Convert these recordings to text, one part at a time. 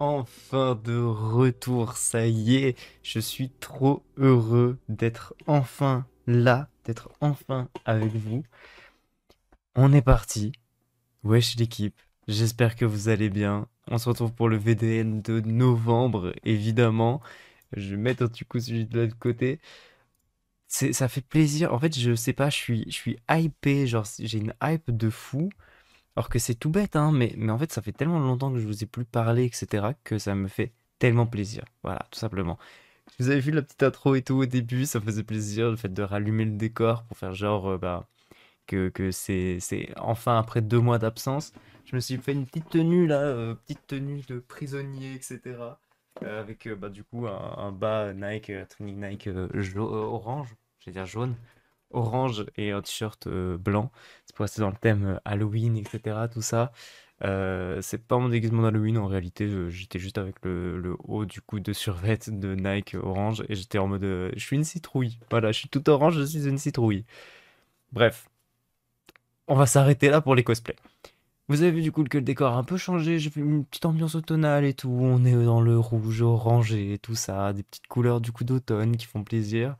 Enfin de retour, ça y est, je suis trop heureux d'être enfin là, d'être enfin avec vous. On est parti, wesh l'équipe, j'espère que vous allez bien. On se retrouve pour le VDN de novembre, évidemment. Je vais mettre du coup celui de l'autre côté. Ça fait plaisir, en fait je sais pas, je suis hypé, genre j'ai une hype de fou. Alors que c'est tout bête, hein, mais en fait, ça fait tellement longtemps que je vous ai plus parlé, etc., que ça me fait tellement plaisir. Voilà, tout simplement. Vous avez vu la petite intro et tout au début, ça faisait plaisir, le fait de rallumer le décor pour faire genre que c'est enfin après 2 mois d'absence. Je me suis fait une petite tenue là, petite tenue de prisonnier, etc. Avec du coup un bas Nike, training Nike orange, je vais dire jaune orange et un t-shirt blanc. C'est pour rester dans le thème Halloween, etc. Tout ça. C'est pas mon déguisement d'Halloween en réalité. J'étais juste avec le haut du coup de survêt de Nike orange et j'étais en mode je suis une citrouille. Voilà, je suis tout orange, je suis une citrouille. Bref, on va s'arrêter là pour les cosplays. Vous avez vu du coup que le décor a un peu changé, j'ai fait une petite ambiance automnale et tout, on est dans le rouge orangé, tout ça, des petites couleurs du coup d'automne qui font plaisir.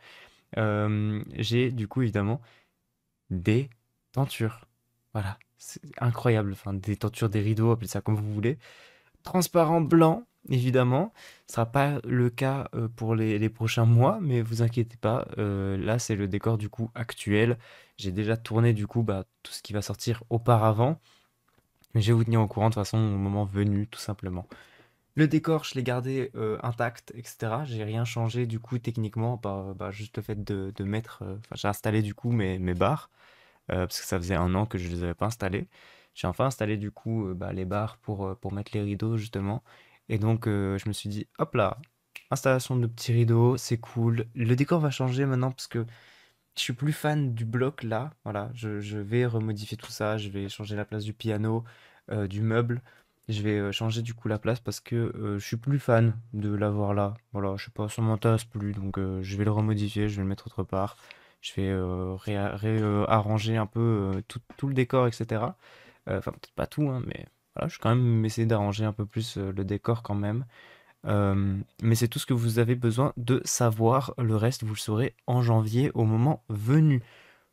J'ai du coup évidemment des tentures. Voilà, c'est incroyable. Enfin, des tentures, des rideaux, appelez ça comme vous voulez. Transparent blanc, évidemment. Ce sera pas le cas pour les prochains mois, mais vous inquiétez pas. Là, c'est le décor du coup actuel. J'ai déjà tourné du coup tout ce qui va sortir auparavant. Mais je vais vous tenir au courant de toute façon au moment venu, tout simplement. Le décor, je l'ai gardé intact, etc. J'ai rien changé du coup techniquement, par juste le fait de mettre. Enfin, j'ai installé du coup mes barres parce que ça faisait un an que je les avais pas installés. J'ai enfin installé du coup les barres pour mettre les rideaux justement. Et donc je me suis dit, hop là, installation de petits rideaux, c'est cool. Le décor va changer maintenant parce que je suis plus fan du bloc là. Voilà, je vais remodifier tout ça, je vais changer la place du piano, du meuble. Je vais changer du coup la place parce que je suis plus fan de l'avoir là. Voilà, je sais pas, ça m'intéresse plus, donc je vais le remodifier, je vais le mettre autre part. Je vais réarranger un peu tout le décor, etc. Enfin, peut-être pas tout, hein, mais voilà, je vais quand même essayer d'arranger un peu plus le décor quand même. Mais c'est tout ce que vous avez besoin de savoir. Le reste, vous le saurez en janvier au moment venu.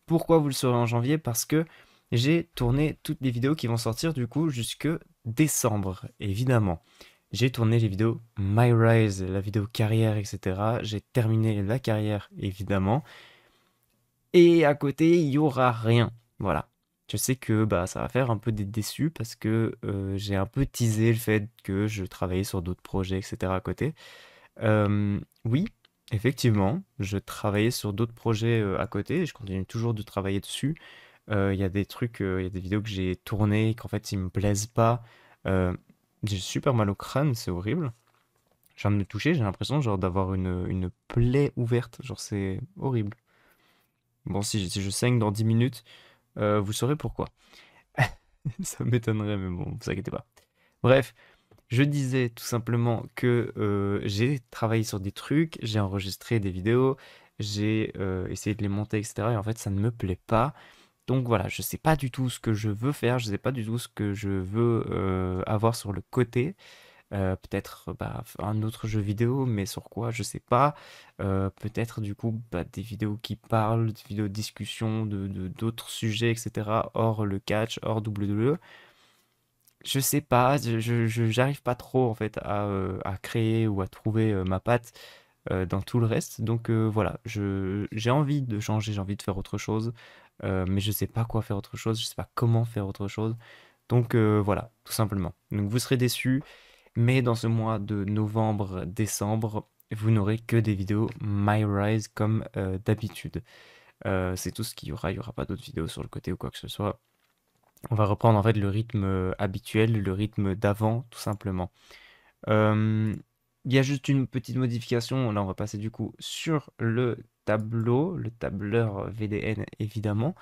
Pourquoi vous le saurez en janvier? Parce que j'ai tourné toutes les vidéos qui vont sortir du coup jusque décembre, évidemment. J'ai tourné les vidéos My Rise, la vidéo carrière, etc. J'ai terminé la carrière, évidemment. Et à côté, il y aura rien. Voilà. Je sais que ça va faire un peu des déçus parce que j'ai un peu teasé le fait que je travaillais sur d'autres projets, etc. à côté. Oui, effectivement, je travaillais sur d'autres projets à côté et je continue toujours de travailler dessus. Il y a des trucs, il y a des vidéos que j'ai tournées et qu'en fait ils me plaisent pas. Euh, j'ai super mal au crâne, c'est horrible. Je viens de me toucher, j'ai l'impression genre d'avoir une plaie ouverte, genre c'est horrible. Bon, si je saigne dans 10 minutes, vous saurez pourquoi. Ça m'étonnerait, mais bon, vous inquiétez pas. Bref, je disais tout simplement que j'ai travaillé sur des trucs, j'ai enregistré des vidéos, j'ai essayé de les monter, etc. Et en fait, ça ne me plaît pas. Donc voilà, je sais pas du tout ce que je veux faire, je sais pas du tout ce que je veux avoir sur le côté. Peut-être un autre jeu vidéo, mais sur quoi, je sais pas. Peut-être du coup des vidéos qui parlent, des vidéos de discussion d'autres sujets, etc. Hors le catch, hors WWE. Je sais pas, j'arrive pas trop en fait à créer ou à trouver ma patte dans tout le reste. Donc voilà, j'ai envie de changer, j'ai envie de faire autre chose, mais je sais pas quoi faire autre chose, je sais pas comment faire autre chose. Donc voilà, tout simplement. Donc vous serez déçus, mais dans ce mois de novembre, décembre, vous n'aurez que des vidéos My Rise comme d'habitude. C'est tout ce qu'il y aura, il n'y aura pas d'autres vidéos sur le côté ou quoi que ce soit. On va reprendre en fait le rythme habituel, le rythme d'avant, tout simplement. Euh, Il y a juste une petite modification. Là, on va passer du coup sur le tableau, le tableur VDN évidemment.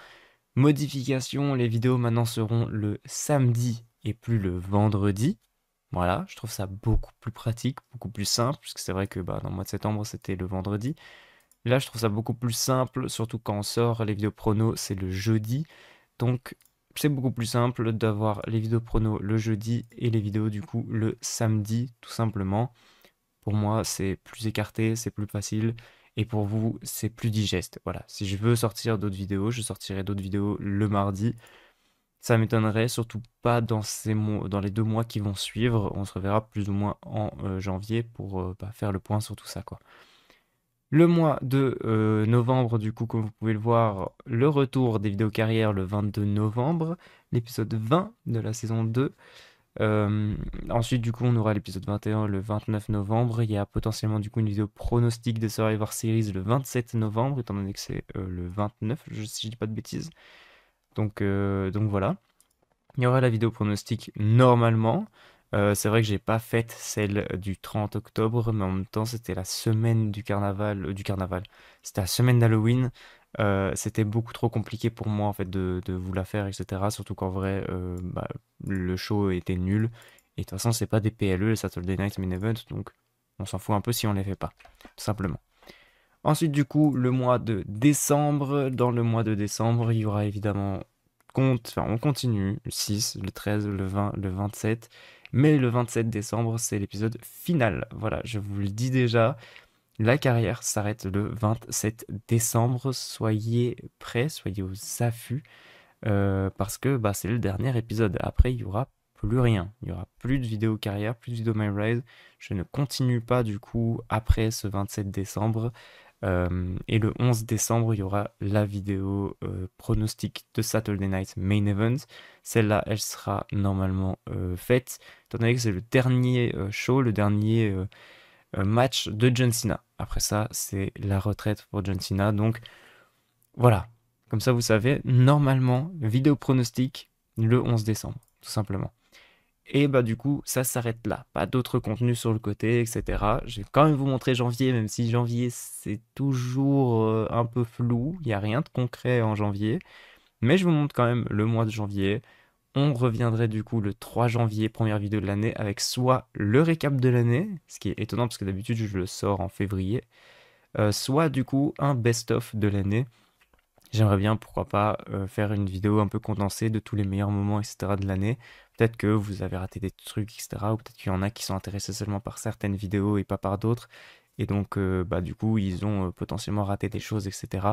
Modification, les vidéos maintenant seront le samedi et plus le vendredi. Voilà, je trouve ça beaucoup plus pratique, beaucoup plus simple, puisque c'est vrai que dans le mois de septembre, c'était le vendredi. Là, je trouve ça beaucoup plus simple, surtout quand on sort les vidéos prono, c'est le jeudi. Donc, c'est beaucoup plus simple d'avoir les vidéos prono le jeudi et les vidéos du coup le samedi, tout simplement. Pour moi, c'est plus écarté, c'est plus facile. Et pour vous, c'est plus digeste. Voilà. Si je veux sortir d'autres vidéos, je sortirai d'autres vidéos le mardi. Ça m'étonnerait, surtout pas dans dans les 2 mois qui vont suivre. On se reverra plus ou moins en janvier pour faire le point sur tout ça, quoi. Le mois de novembre, du coup, comme vous pouvez le voir, le retour des vidéos carrière le 22 novembre, l'épisode 20 de la saison 2. Ensuite, du coup, on aura l'épisode 21 le 29 novembre. Il y a potentiellement, du coup, une vidéo pronostic de Survivor Series le 27 novembre, étant donné que c'est le 29, si je dis pas de bêtises. Donc voilà. Il y aura la vidéo pronostic normalement. C'est vrai que j'ai pas fait celle du 30 octobre, mais en même temps, c'était la semaine du carnaval, C'était la semaine d'Halloween. C'était beaucoup trop compliqué pour moi en fait de vous la faire, etc. Surtout qu'en vrai, le show était nul. Et de toute façon, c'est pas des PLE, les Saturday Night Main Event, donc on s'en fout un peu si on les fait pas, tout simplement. Ensuite, du coup, le mois de décembre. Dans le mois de décembre, il y aura évidemment on continue, le 6, le 13, le 20, le 27. Mais le 27 décembre, c'est l'épisode final. Voilà, je vous le dis déjà, la carrière s'arrête le 27 décembre. Soyez prêts, soyez aux affûts, parce que c'est le dernier épisode. Après, il y aura plus rien. Il y aura plus de vidéo carrière, plus de vidéo My Ride. Je ne continue pas du coup après ce 27 décembre. Et le 11 décembre, il y aura la vidéo pronostic de Saturday Night Main Event. Celle-là, elle sera normalement faite, étant donné que c'est le dernier show, le dernier match de John Cena. Après ça, c'est la retraite pour John Cena. Donc voilà, comme ça vous savez, normalement, vidéo pronostic le 11 décembre, tout simplement. Et du coup, ça s'arrête là. Pas d'autres contenus sur le côté, etc. Je vais quand même vous montrer janvier, même si janvier c'est toujours un peu flou. Il n'y a rien de concret en janvier. Mais je vous montre quand même le mois de janvier. On reviendrait du coup le 3 janvier, première vidéo de l'année, avec soit le récap de l'année, ce qui est étonnant parce que d'habitude je le sors en février, soit du coup un best-of de l'année. J'aimerais bien, pourquoi pas, faire une vidéo un peu condensée de tous les meilleurs moments, etc. de l'année. Peut-être que vous avez raté des trucs, etc. Ou peut-être qu'il y en a qui sont intéressés seulement par certaines vidéos et pas par d'autres. Et donc, du coup, ils ont potentiellement raté des choses, etc.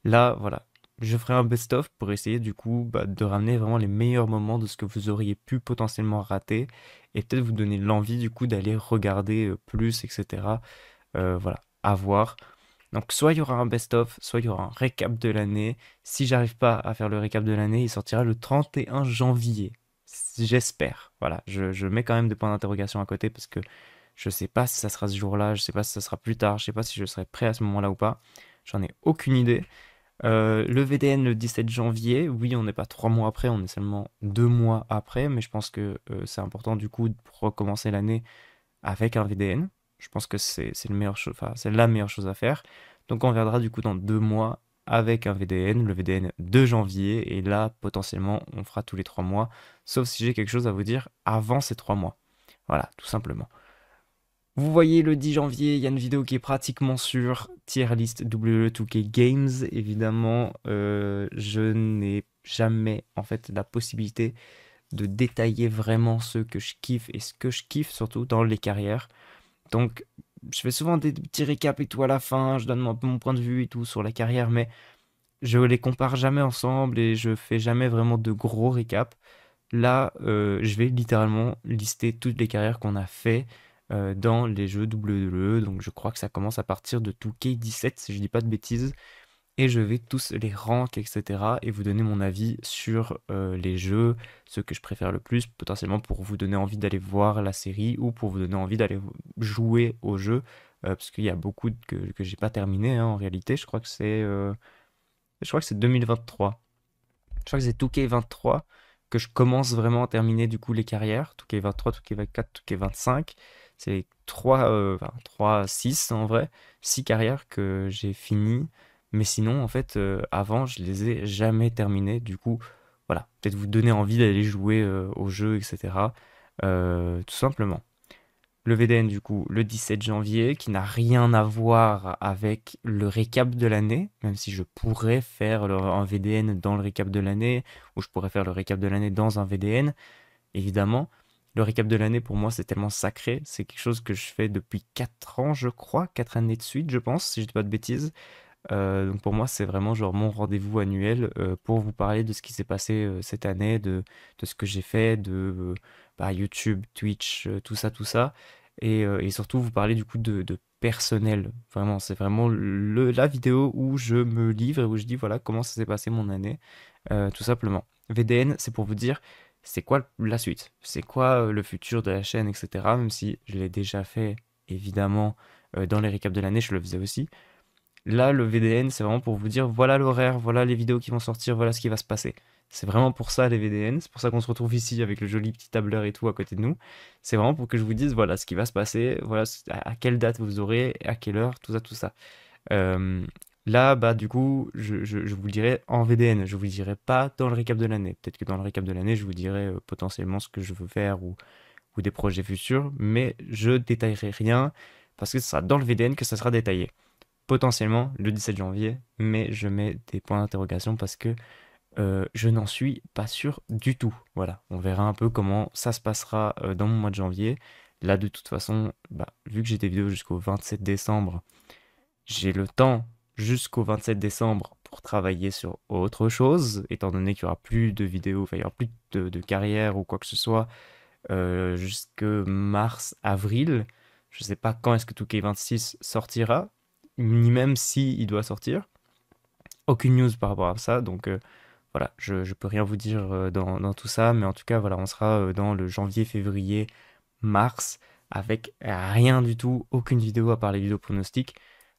Là, voilà, je ferai un best-of pour essayer, du coup, de ramener vraiment les meilleurs moments de ce que vous auriez pu potentiellement rater. Et peut-être vous donner l'envie, du coup, d'aller regarder plus, etc. Voilà, à voir. Donc soit il y aura un best-of, soit il y aura un récap de l'année. Si j'arrive pas à faire le récap de l'année, il sortira le 31 janvier. J'espère. Voilà, je mets quand même des points d'interrogation à côté parce que je sais pas si ça sera ce jour-là, je sais pas si ça sera plus tard, je sais pas si je serai prêt à ce moment-là ou pas. J'en ai aucune idée. Le VDN le 17 janvier, oui, on n'est pas 3 mois après, on est seulement 2 mois après, mais je pense que c'est important du coup pour recommencer l'année avec un VDN. Je pense que c'est c'est la meilleure chose à faire. Donc on reviendra du coup dans 2 mois avec un VDN, le VDN de janvier, et là potentiellement on fera tous les 3 mois, sauf si j'ai quelque chose à vous dire avant ces 3 mois. Voilà, tout simplement. Vous voyez, le 10 janvier, il y a une vidéo qui est pratiquement sûre, tier list WWE2K Games. Évidemment, je n'ai jamais en fait la possibilité de détailler vraiment ce que je kiffe et ce que je kiffe surtout dans les carrières. Donc, je fais souvent des petits récaps et tout à la fin, je donne un peu mon point de vue et tout sur la carrière, mais je les compare jamais ensemble et je fais jamais vraiment de gros récaps. Là, je vais littéralement lister toutes les carrières qu'on a fait dans les jeux WWE. Donc, je crois que ça commence à partir de 2K17, si je dis pas de bêtises. Et je vais tous les rank, etc. et vous donner mon avis sur les jeux, ceux que je préfère le plus, potentiellement pour vous donner envie d'aller voir la série ou pour vous donner envie d'aller jouer au jeu, parce qu'il y a beaucoup que j'ai pas terminé hein, en réalité. Je crois que c'est 2023. Je crois que c'est 2K23 que je commence vraiment à terminer du coup les carrières. 2K23, 2K24, 2K25. C'est les 3, 6 en vrai. 6 carrières que j'ai finies. Mais sinon, en fait, avant, je les ai jamais terminées. Du coup, voilà. Peut-être vous donner envie d'aller jouer au jeu, etc. Tout simplement. Le VDN, du coup, le 17 janvier, qui n'a rien à voir avec le récap de l'année, même si je pourrais faire un VDN dans le récap de l'année, ou je pourrais faire le récap de l'année dans un VDN, évidemment. Le récap de l'année, pour moi, c'est tellement sacré. C'est quelque chose que je fais depuis 4 ans, je crois, 4 années de suite, je pense, si je dis pas de bêtises. Donc pour moi, c'est vraiment genre mon rendez-vous annuel pour vous parler de ce qui s'est passé cette année, de ce que j'ai fait, de bah, YouTube, Twitch, tout ça, tout ça. Et surtout vous parler du coup de personnel. Vraiment, c'est vraiment la vidéo où je me livre et où je dis voilà comment ça s'est passé mon année, tout simplement. VDN, c'est pour vous dire c'est quoi la suite, c'est quoi le futur de la chaîne, etc. Même si je l'ai déjà fait évidemment dans les récaps de l'année, je le faisais aussi. Là, le VDN, c'est vraiment pour vous dire, voilà l'horaire, voilà les vidéos qui vont sortir, voilà ce qui va se passer. C'est vraiment pour ça les VDN, c'est pour ça qu'on se retrouve ici avec le joli petit tableur et tout à côté de nous. C'est vraiment pour que je vous dise, voilà ce qui va se passer, voilà à quelle date vous aurez, à quelle heure, tout ça, tout ça. Euh, Là, bah du coup, je vous le dirai en VDN, je vous le dirai pas dans le récap de l'année. Peut-être que dans le récap de l'année, je vous dirai potentiellement ce que je veux faire ou des projets futurs, mais je détaillerai rien parce que ce sera dans le VDN que ça sera détaillé potentiellement le 17 janvier, mais je mets des points d'interrogation parce que je n'en suis pas sûr du tout. Voilà, on verra un peu comment ça se passera dans mon mois de janvier. Là, de toute façon, bah, vu que j'ai des vidéos jusqu'au 27 décembre, j'ai le temps jusqu'au 27 décembre pour travailler sur autre chose, étant donné qu'il n'y aura plus de vidéos, enfin, il n'y aura plus de carrière ou quoi que ce soit jusque mars, avril. Je sais pas quand est-ce que 2K26 sortira, ni même si il doit sortir. Aucune news par rapport à ça, donc voilà, je peux rien vous dire dans tout ça, mais en tout cas, voilà, on sera dans le janvier, février, mars, avec rien du tout, aucune vidéo à part les vidéos pronostics.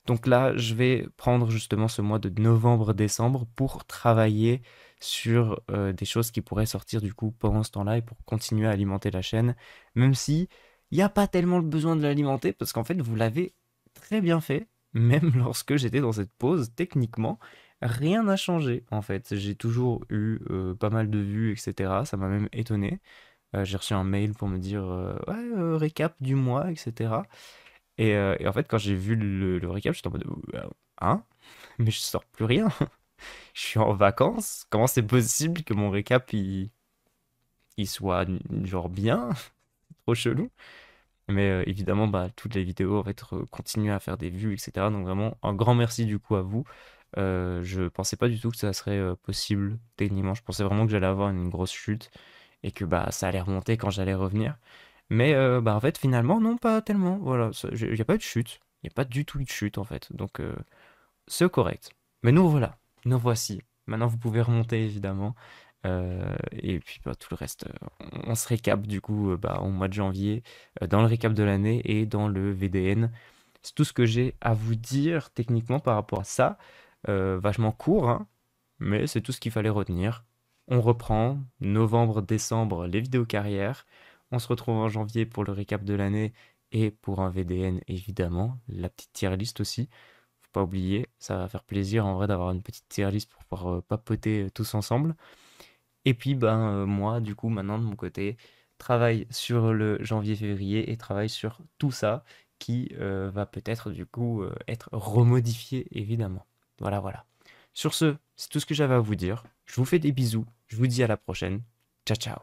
Donc là, je vais prendre justement ce mois de novembre-décembre pour travailler sur des choses qui pourraient sortir du coup pendant ce temps-là et pour continuer à alimenter la chaîne, même si il n'y a pas tellement le besoin de l'alimenter parce qu'en fait, vous l'avez très bien fait, même lorsque j'étais dans cette pause, techniquement, rien n'a changé en fait. J'ai toujours eu pas mal de vues, etc. Ça m'a même étonné. J'ai reçu un mail pour me dire ouais, récap du mois, etc. Et en fait, quand j'ai vu le récap, j'étais en mode hein? Mais je sors plus rien. Je suis en vacances. Comment c'est possible que mon récap il soit genre bien? Trop chelou. Mais évidemment, bah, toutes les vidéos vont être continuer à faire des vues, etc. Donc vraiment, un grand merci du coup à vous. Je pensais pas du tout que ça serait possible techniquement. Je pensais vraiment que j'allais avoir une grosse chute et que bah ça allait remonter quand j'allais revenir. Mais bah en fait finalement non pas tellement. Voilà, il n'y a pas eu de chute. Il n'y a pas du tout de chute en fait. Donc c'est correct. Mais nous voilà, nous voici. Maintenant vous pouvez remonter évidemment. Et puis bah, tout le reste, on se récap du coup bah, au mois de janvier, dans le récap de l'année et dans le VDN. C'est tout ce que j'ai à vous dire techniquement par rapport à ça. Vachement court, hein, mais c'est tout ce qu'il fallait retenir. On reprend novembre, décembre, les vidéos carrières. On se retrouve en janvier pour le récap de l'année et pour un VDN évidemment. La petite tier list aussi. Faut pas oublier, ça va faire plaisir en vrai d'avoir une petite tier list pour pouvoir papoter tous ensemble. Et puis ben moi du coup maintenant de mon côté travaille sur le janvier-février et travaille sur tout ça qui va peut-être du coup être remodifié évidemment. Voilà voilà. Sur ce, c'est tout ce que j'avais à vous dire. Je vous fais des bisous. Je vous dis à la prochaine. Ciao ciao.